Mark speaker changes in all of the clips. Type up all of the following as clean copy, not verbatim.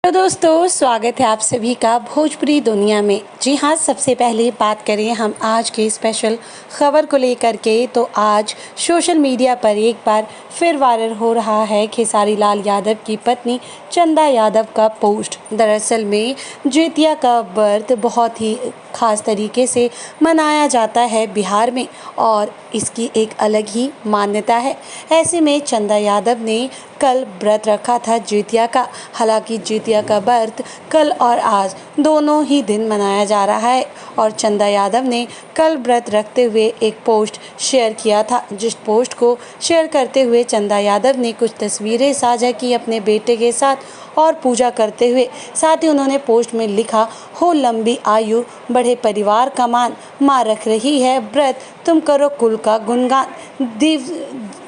Speaker 1: तो दोस्तों, स्वागत है आप सभी का भोजपुरी दुनिया में। जी हाँ, सबसे पहले बात करें हम आज के स्पेशल खबर को लेकर के, तो आज सोशल मीडिया पर एक बार फिर वायरल हो रहा है खेसारी लाल यादव की पत्नी चंदा यादव का पोस्ट। दरअसल में ज्योतिया का व्रत बहुत ही खास तरीके से मनाया जाता है बिहार में और इसकी एक अलग ही मान्यता है। ऐसे में चंदा यादव ने कल व्रत रखा था ज्योतिया का। हालांकि ज्योतिया का व्रत कल और आज दोनों ही दिन मनाया जा रहा है और चंदा यादव ने कल व्रत रखते हुए एक पोस्ट शेयर किया था, जिस पोस्ट को शेयर करते हुए चंदा यादव ने कुछ तस्वीरें साझा की अपने बेटे के साथ और पूजा करते हुए। साथ ही उन्होंने पोस्ट में लिखा, हो लंबी आयु बढ़े परिवार का मान, माँ रख रही है व्रत तुम करो कुल का गुणगान,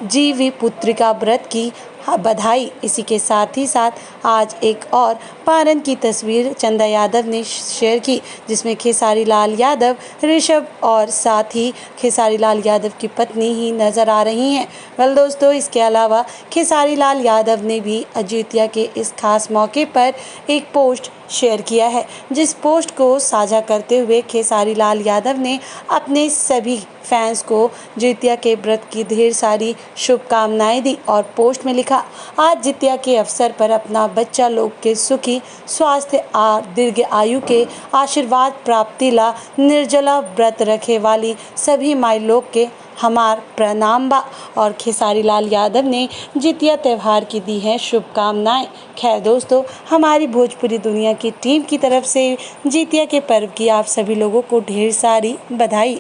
Speaker 1: जीवी पुत्री का व्रत की बधाई। इसी के साथ ही साथ आज एक और पारन की तस्वीर चंदा यादव ने शेयर की, जिसमें खेसारी लाल यादव, ऋषभ और साथ ही खेसारी लाल यादव की पत्नी ही नज़र आ रही हैं। वेल दोस्तों, इसके अलावा खेसारी लाल यादव ने भी ज्योतिया के इस खास मौके पर एक पोस्ट शेयर किया है, जिस पोस्ट को साझा करते हुए खेसारी लाल यादव ने अपने सभी फैंस को ज्योतिया के व्रत की ढेर सारी शुभकामनाएं दी और पोस्ट में लिखा, आज ज्योतिया के अवसर पर अपना बच्चा लोग के सुखी स्वास्थ्य और दीर्घ आयु के आशीर्वाद प्राप्ति ला निर्जला व्रत रखे वाली सभी माई लोग के हमार प्रणाम बा। और खेसारी लाल यादव ने ज्योतिया त्यौहार की दी हैं शुभकामनाएं। खैर दोस्तों, हमारी भोजपुरी दुनिया की टीम की तरफ से ज्योतिया के पर्व की आप सभी लोगों को ढेर सारी बधाई।